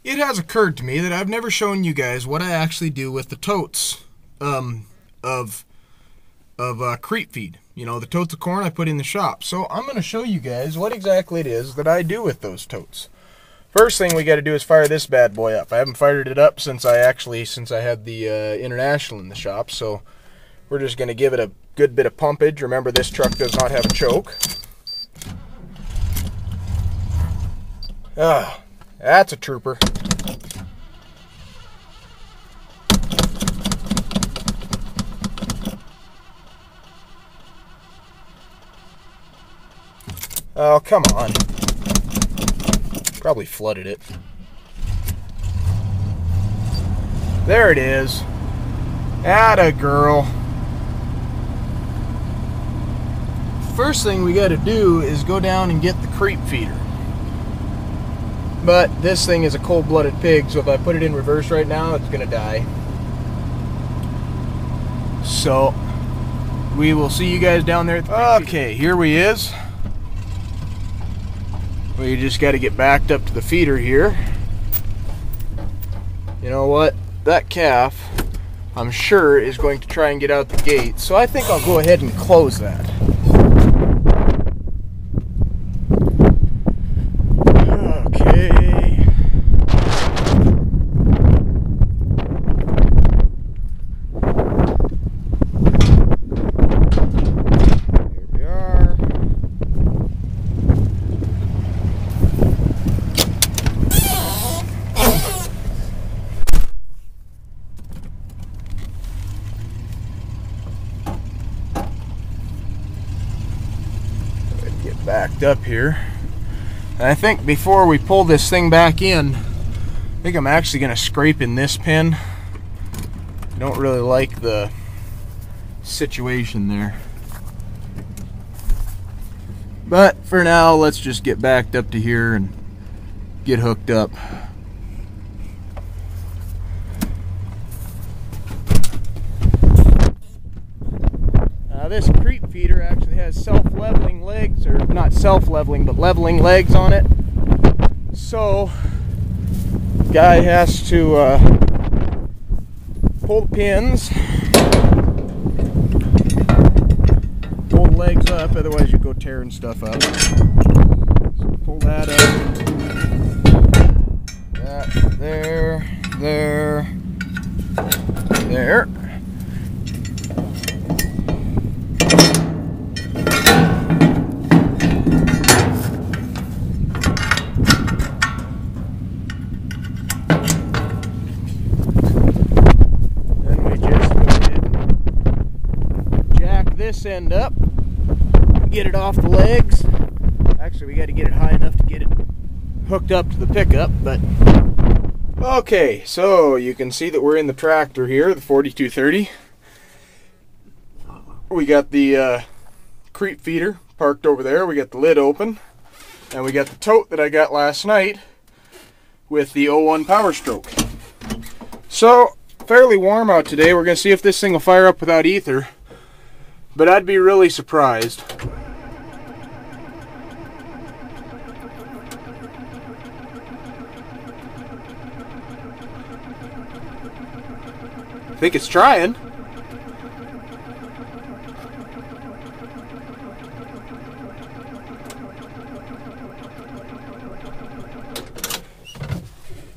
It has occurred to me that I've never shown you guys what I actually do with the totes of creep feed. You know, the totes of corn I put in the shop. So I'm going to show you guys what exactly it is that I do with those totes. First thing we got to do is fire this bad boy up. I haven't fired it up since I had the International in the shop. So we're just going to give it a good bit of pumpage. Remember, this truck does not have a choke. Ah, that's a trooper. Oh, come on. Probably flooded it. There it is. Atta girl. First thing we got to do is go down and get the creep feeder. But this thing is a cold-blooded pig, so if I put it in reverse right now, it's going to die. So, we will see you guys down there. Okay, here we is. We just got to get backed up to the feeder here. You know what? That calf, I'm sure, is going to try and get out the gate. So I think I'll go ahead and close that. Okay. Here we are. Get backed up here. And I think before we pull this thing back in, I think I'm actually going to scrape in this pin. I don't really like the situation there. But for now, let's just get backed up to here and get hooked up. This creep feeder actually has self-leveling legs, or not self-leveling, but leveling legs on it. So, guy has to pull the pins, pull the legs up, otherwise you go tearing stuff up. So pull that up. That there, there. This end up, get it off the legs. Actually, we got to get it high enough to get it hooked up to the pickup, but okay, so you can see that we're in the tractor here, the 4230. We got the creep feeder parked over there. We got the lid open, and we got the tote that I got last night with the 01 Power Stroke. So fairly warm out today. We're going to see if this thing will fire up without ether. But I'd be really surprised. I think it's trying.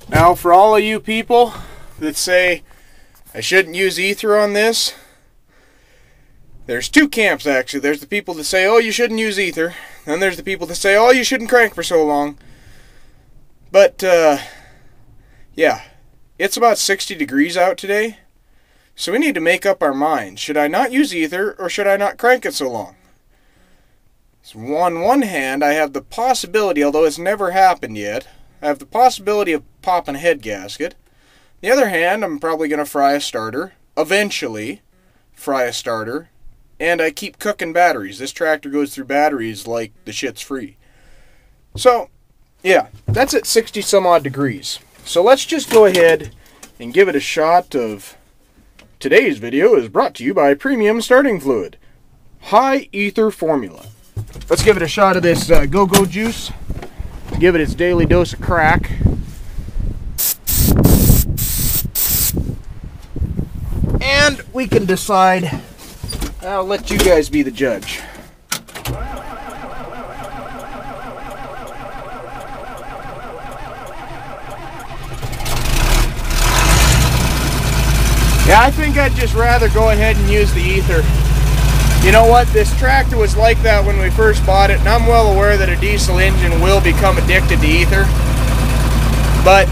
Now, for all of you people that say I shouldn't use ether on this, there's two camps, actually. There's the people that say, oh, you shouldn't use ether. Then there's the people that say, oh, you shouldn't crank for so long. But, yeah. It's about 60 degrees out today. So we need to make up our minds. Should I not use ether, or should I not crank it so long? So on one hand, I have the possibility, although it's never happened yet, I have the possibility of popping a head gasket. On the other hand, I'm probably going to fry a starter. Eventually, fry a starter. And I keep cooking batteries. This tractor goes through batteries like the shit's free. So, yeah, that's at 60 some odd degrees. So let's just go ahead and give it a shot of... Today's video is brought to you by Premium Starting Fluid. High Ether Formula. Let's give it a shot of this go-go juice. Give it its daily dose of crack. we can decide. I'll let you guys be the judge. Yeah, I think I'd just rather go ahead and use the ether. You know what? This tractor was like that when we first bought it, and I'm well aware that a diesel engine will become addicted to ether. But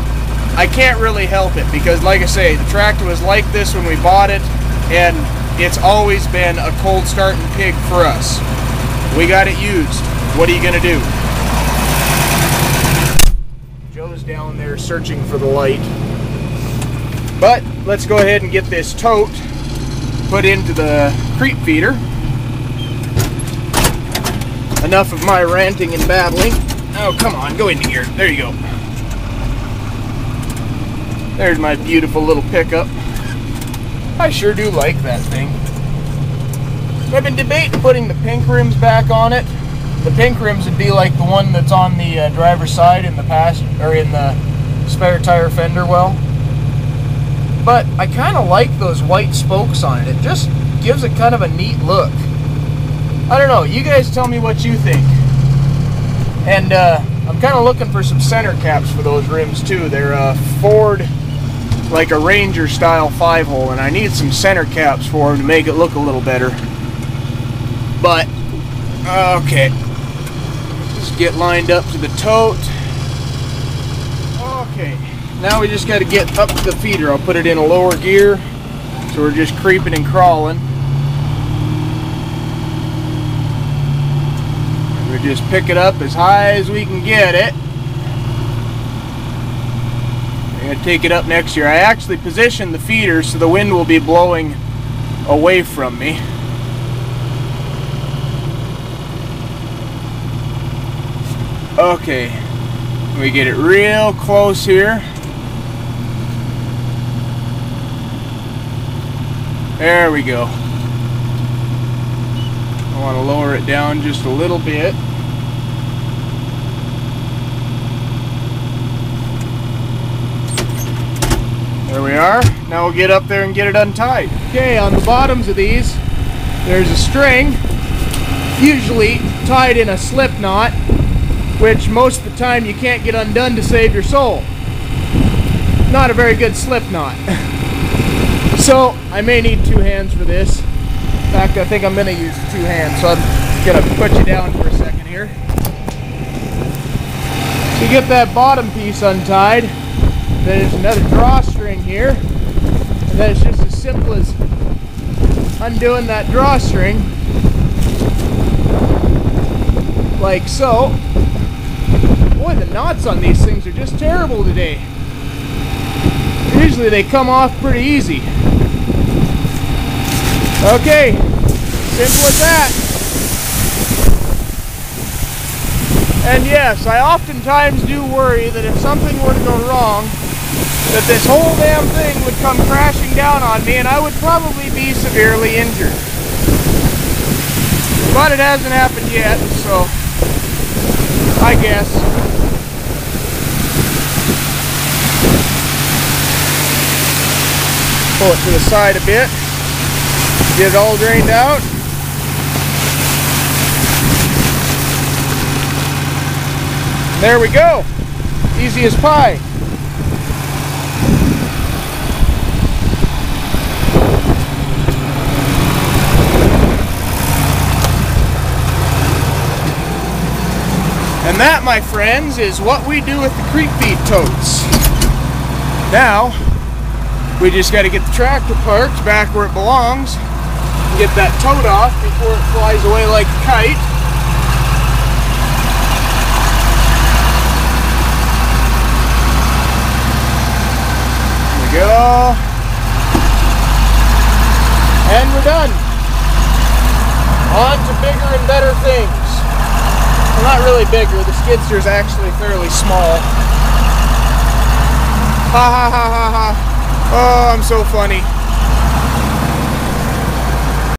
I can't really help it because, like I say, the tractor was like this when we bought it, and it's always been a cold starting pig for us. We got it used. What are you gonna do? Joe's down there searching for the light. But let's go ahead and get this tote put into the creep feeder. Enough of my ranting and babbling. Oh, come on, go into gear. There you go. There's my beautiful little pickup. I sure do like that thing. I've been debating putting the pink rims back on it. The pink rims would be like the one that's on the driver's side in the or in the spare tire fender well. But I kind of like those white spokes on it. It just gives it kind of a neat look. I don't know. You guys tell me what you think. And I'm kind of looking for some center caps for those rims too. They're Ford, like a Ranger style 5-hole, and I need some center caps for them to make it look a little better. But, okay. Just get lined up to the tote. Okay. Now we just got to get up to the feeder. I'll put it in a lower gear, so we're just creeping and crawling. And we just pick it up as high as we can get it. I'm going to take it up next year. I actually positioned the feeder so the wind will be blowing away from me. Okay, we get it real close here. There we go. I want to lower it down just a little bit. There we are. Now we'll get up there and get it untied. Okay, on the bottoms of these, there's a string, usually tied in a slip knot, which most of the time you can't get undone to save your soul. Not a very good slip knot. So I may need 2 hands for this. In fact, I think I'm going to use 2 hands, so I'm going to put you down for a second here. So you get that bottom piece untied, then there's another drawstring here, and then it's just as simple as undoing that drawstring, like so. Boy, the knots on these things are just terrible today. Usually they come off pretty easy. Okay, simple as that. And yes, I oftentimes do worry that if something were to go wrong, that this whole damn thing would come crashing down on me and I would probably be severely injured. But it hasn't happened yet, so I guess. Pull it to the side a bit. Get it all drained out. There we go. Easy as pie. And that, my friends, is what we do with the creep feed totes. Now, we just got to get the tractor parked back where it belongs. Get that tote off before it flies away like a kite. There we go. And we're done. On to bigger and better things. Well, not really bigger. The skidster is actually fairly small. Ha ha ha ha ha. Oh, I'm so funny.